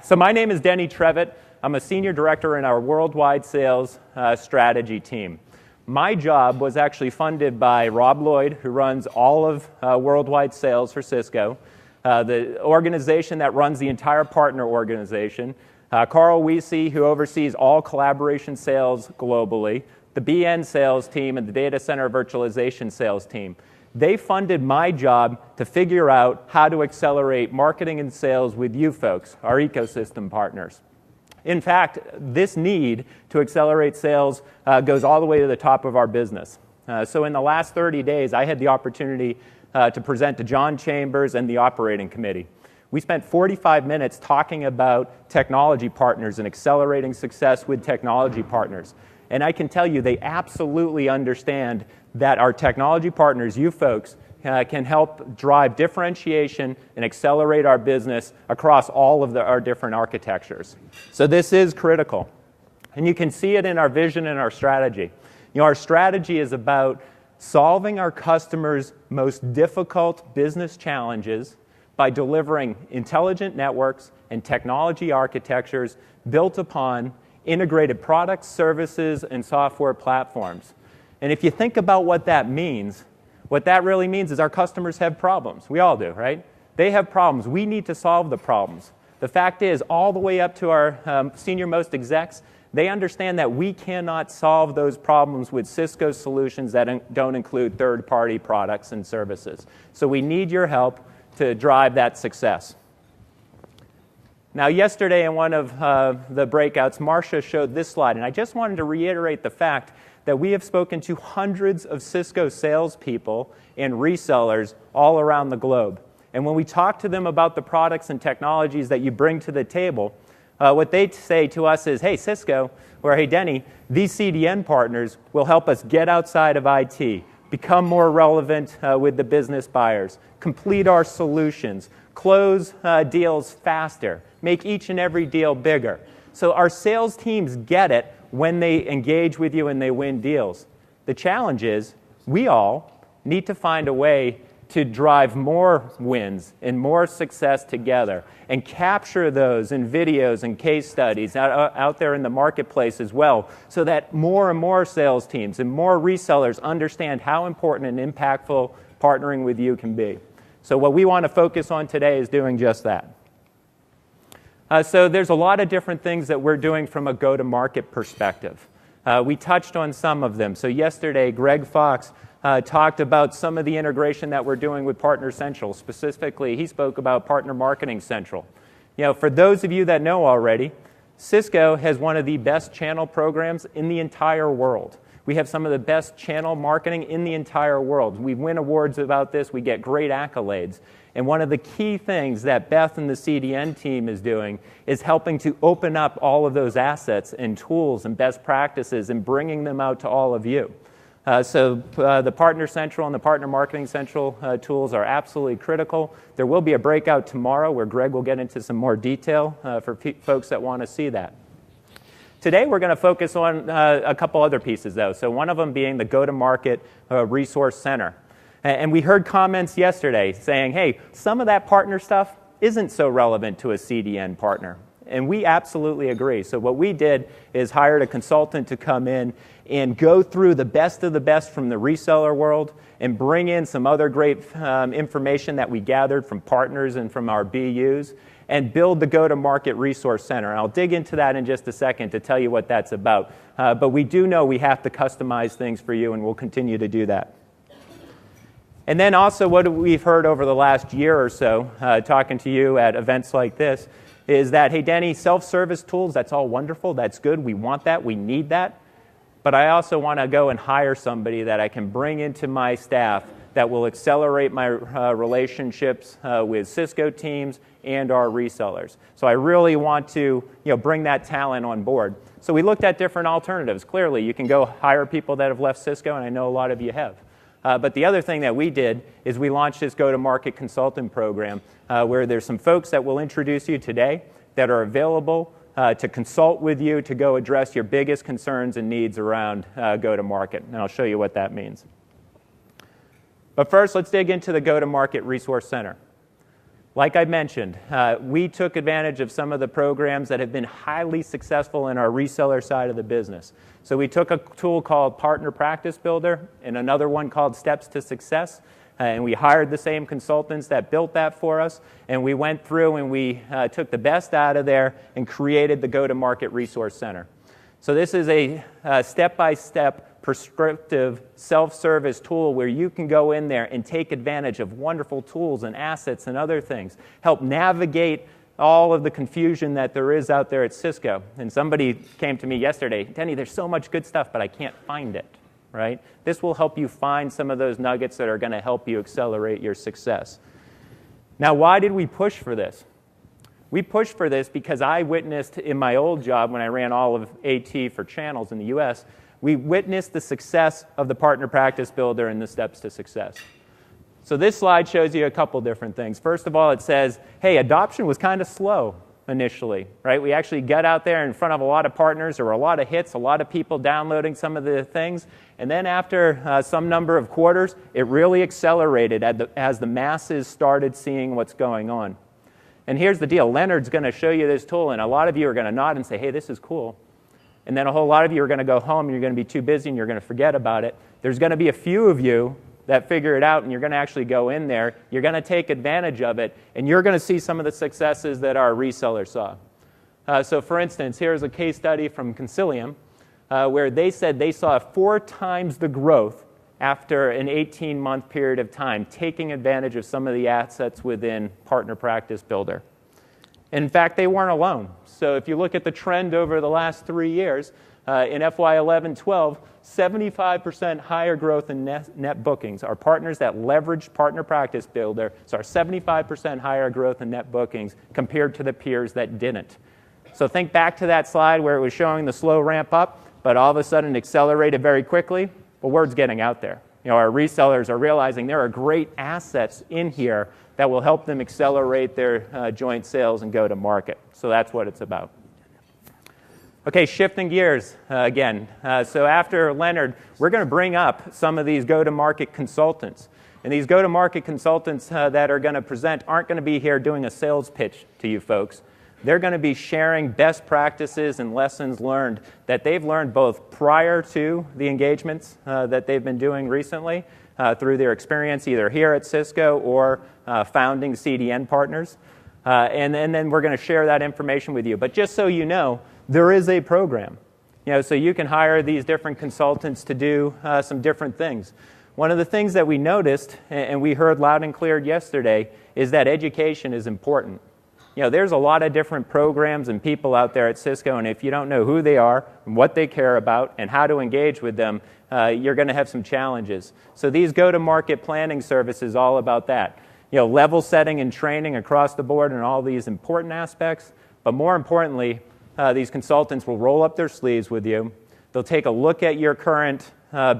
So my name is DannyTrevett. I'm a senior director in our worldwide sales strategy team. My job was actually funded by Rob Lloyd, who runs all of worldwide sales for Cisco, the organization that runs the entire partner organization, Carl Wiese, who oversees all collaboration sales globally, the BN sales team, and the data center virtualization sales team. They funded my job to figure out how to accelerate marketing and sales with you folks, our ecosystem partners. In fact, this need to accelerate sales goes all the way to the top of our business. So in the last 30 days, I had the opportunity to present to John Chambers and the operating committee. We spent 45 minutes talking about technology partners and accelerating success with technology partners. And I can tell you, they absolutely understand that our technology partners, you folks, can help drive differentiation and accelerate our business across all of our different architectures. So this is critical. And you can see it in our vision and our strategy. You know, our strategy is about solving our customers' most difficult business challenges by delivering intelligent networks and technology architectures built upon integrated products, services, and software platforms. And if you think about what that means, what that really means is our customers have problems. We all do, right? They have problems. We need to solve the problems. The fact is, all the way up to our senior-most execs, they understand that we cannot solve those problems with Cisco solutions that don't include third-party products and services. So we need your help to drive that success. Now, yesterday in one of the breakouts, Marcia showed this slide, and I just wanted to reiterate the fact that we have spoken to hundreds of Cisco salespeople and resellers all around the globe. And when we talk to them about the products and technologies that you bring to the table, what they say to us is, hey, Cisco, or hey, Denny, these CDN partners will help us get outside of IT, become more relevant with the business buyers, complete our solutions, close deals faster, make each and every deal bigger. So our sales teams get it when they engage with you and they win deals. The challenge is we all need to find a way to drive more wins and more success together and capture those in videos and case studies out there in the marketplace as well, so that more and more sales teams and more resellers understand how important and impactful partnering with you can be. So what we want to focus on today is doing just that. So there's a lot of different things that we're doing from a go-to-market perspective. We touched on some of them. So yesterday, Greg Fox talked about some of the integration that we're doing with Partner Central. Specifically, he spoke about Partner Marketing Central. You know, for those of you that know already, Cisco has one of the best channel programs in the entire world. We have some of the best channel marketing in the entire world. We win awards about this. We get great accolades. And one of the key things that Beth and the CDN team is doing is helping to open up all of those assets and tools and best practices and bringing them out to all of you. So the Partner Central and the Partner Marketing Central tools are absolutely critical. There will be a breakout tomorrow where Greg will get into some more detail for folks that want to see that. Today we're going to focus on a couple other pieces, though. So one of them being the go-to-market resource center. And we heard comments yesterday saying, hey, some of that partner stuff isn't so relevant to a CDN partner. And we absolutely agree. So what we did is hired a consultant to come in and go through the best of the best from the reseller world and bring in some other great information that we gathered from partners and from our BUs and build the go-to-market resource center. And I'll dig into that in just a second to tell you what that's about. But we do know we have to customize things for you, and we'll continue to do that. And then also what we've heard over the last year or so, talking to you at events like this, is that, hey, Danny, self-service tools, that's all wonderful, that's good, we want that, we need that. But I also want to go and hire somebody that I can bring into my staff that will accelerate my relationships with Cisco teams and our resellers. So I really want to bring that talent on board. So we looked at different alternatives. Clearly, you can go hire people that have left Cisco, and I know a lot of you have. But the other thing that we did is we launched this go-to-market consultant program where there's some folks that we'll introduce you today that are available to consult with you to go address your biggest concerns and needs around go-to-market. And I'll show you what that means. But first, let's dig into the go-to-market resource center. Like I mentioned, we took advantage of some of the programs that have been highly successful in our reseller side of the business. So we took a tool called Partner Practice Builder and another one called Steps to Success, and we hired the same consultants that built that for us, and we went through and we took the best out of there and created the Go-to-Market Resource Center. So this is a step-by-step prescriptive self-service tool where you can go in there and take advantage of wonderful tools and assets and other things, help navigate all of the confusion that there is out there at Cisco. And somebody came to me yesterday, Denny, there's so much good stuff, but I can't find it, right? This will help you find some of those nuggets that are going to help you accelerate your success. Now, why did we push for this? We pushed for this because I witnessed in my old job when I ran all of AT for channels in the US, we witnessed the success of the Partner Practice Builder and the Steps to Success. So this slide shows you a couple different things. First of all, it says, hey, adoption was kind of slow initially, right? We actually got out there in front of a lot of partners. There were a lot of hits, a lot of people downloading some of the things. And then after some number of quarters, it really accelerated as the masses started seeing what's going on. And here's the deal. Leonard's going to show you this tool, and a lot of you are going to nod and say, hey, this is cool. And then a whole lot of you are going to go home and you're going to be too busy and you're going to forget about it. There's going to be a few of you that figure it out and you're going to actually go in there. You're going to take advantage of it and you're going to see some of the successes that our resellers saw. So for instance, here's a case study from Concilium where they said they saw 4 times the growth after an 18-month period of time, taking advantage of some of the assets within Partner Practice Builder. In fact, they weren't alone. So if you look at the trend over the last 3 years, in FY11-12, 75% higher growth in net bookings. Our partners that leveraged Partner Practice Builder saw 75% higher growth in net bookings compared to the peers that didn't. So think back to that slide where it was showing the slow ramp up, but all of a sudden accelerated very quickly. Well, word's getting out there. You know, our resellers are realizing there are great assets in here that will help them accelerate their joint sales and go to market. So that's what it's about. Okay, shifting gears again. So after Leonard, we're going to bring up some of these go-to-market consultants. And these go-to-market consultants that are going to present aren't going to be here doing a sales pitch to you folks. They're going to be sharing best practices and lessons learned that they've learned both prior to the engagements that they've been doing recently through their experience either here at Cisco or founding CDN partners. And then we're going to share that information with you. But just so you know, there is a program. You know, so you can hire these different consultants to do some different things. One of the things that we noticed, and we heard loud and clear yesterday, is that education is important. You know, there's a lot of different programs and people out there at Cisco, and if you don't know who they are, and what they care about, and how to engage with them, you're going to have some challenges. So these go-to-market planning services are all about that. You know, level setting and training across the board and all these important aspects, but more importantly, these consultants will roll up their sleeves with you. They'll take a look at your current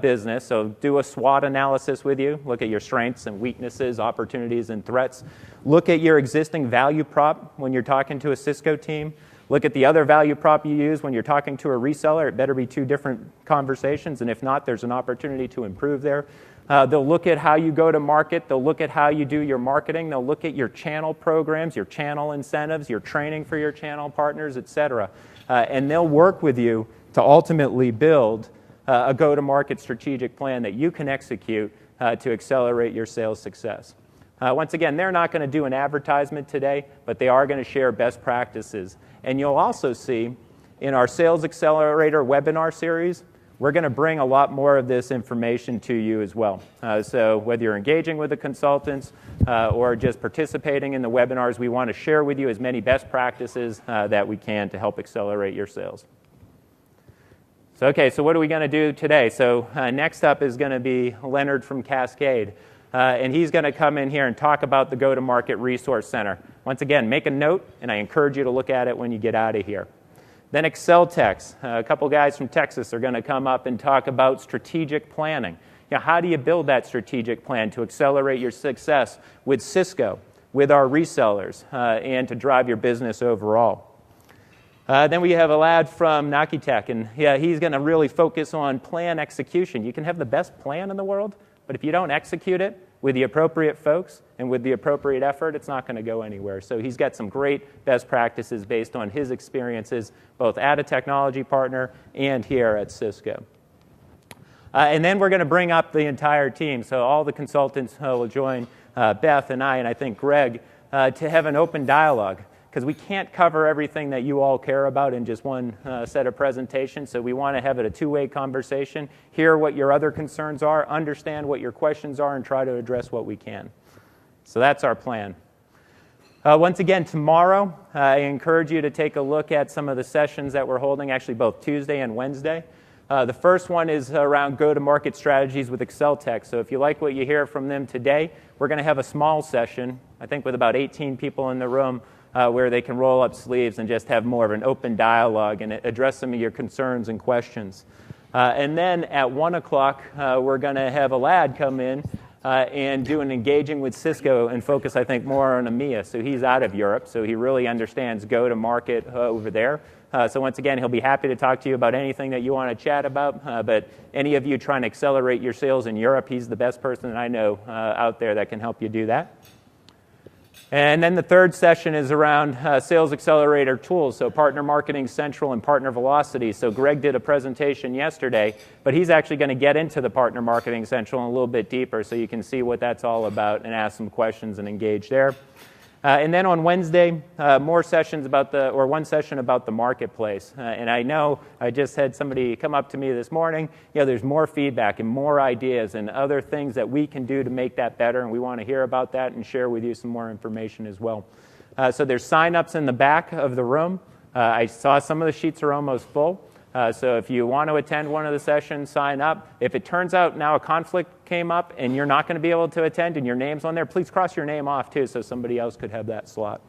business, so do a SWOT analysis with you, look at your strengths and weaknesses, opportunities and threats. Look at your existing value prop when you're talking to a Cisco team. Look at the other value prop you use when you're talking to a reseller. It better be 2 different conversations, and if not, there's an opportunity to improve there. They'll look at how you go to market. They'll look at how you do your marketing. They'll look at your channel programs, your channel incentives, your training for your channel partners, etc. And they'll work with you to ultimately build a go-to-market strategic plan that you can execute to accelerate your sales success. Once again, they're not going to do an advertisement today, but they are going to share best practices. And you'll also see in our Sales Accelerator webinar series, we're going to bring a lot more of this information to you as well. So whether you're engaging with the consultants or just participating in the webinars, we want to share with you as many best practices that we can to help accelerate your sales. So, okay, so what are we going to do today? So next up is going to be Leonard from Cascade. And he's going to come in here and talk about the Go-to-Market Resource Center. Once again, make a note, and I encourage you to look at it when you get out of here. Then ExcelTex. A couple guys from Texas are going to come up and talk about strategic planning. You know, how do you build that strategic plan to accelerate your success with Cisco, with our resellers, and to drive your business overall? Then we have a lad from Nakitech, and he's going to really focus on plan execution. You can have the best plan in the world, but if you don't execute it, with the appropriate folks and with the appropriate effort, it's not going to go anywhere. So he's got some great best practices based on his experiences, both at a technology partner and here at Cisco. And then we're going to bring up the entire team. So all the consultants will join Beth and I think Greg to have an open dialogue, because we can't cover everything that you all care about in just one set of presentations. So we want to have it a two-way conversation, hear what your other concerns are, understand what your questions are, and try to address what we can. So that's our plan. Once again, tomorrow, I encourage you to take a look at some of the sessions that we're holding, actually both Tuesday and Wednesday. The first one is around go-to-market strategies with Excel Tech. So if you like what you hear from them today, we're going to have a small session, I think with about 18 people in the room, where they can roll up sleeves and just have more of an open dialogue and address some of your concerns and questions. And then at 1 o'clock, we're going to have a lad come in and do an engaging with Cisco and focus, I think, more on EMEA. So he's out of Europe, so he really understands go-to-market over there. So once again, he'll be happy to talk to you about anything that you want to chat about. But any of you trying to accelerate your sales in Europe, he's the best person that I know out there that can help you do that. And then the third session is around Sales Accelerator tools, so Partner Marketing Central and Partner Velocity. So Greg did a presentation yesterday, but he's actually going to get into the Partner Marketing Central a little bit deeper so you can see what that's all about and ask some questions and engage there. And then on Wednesday, more sessions about one session about the marketplace. And I know I just had somebody come up to me this morning. There's more feedback and more ideas and other things that we can do to make that better, and we want to hear about that and share with you some more information as well. So there's sign-ups in the back of the room. I saw some of the sheets are almost full. So if you want to attend one of the sessions, sign up. If it turns out now a conflict came up and you're not going to be able to attend and your name's on there, please cross your name off too so somebody else could have that slot.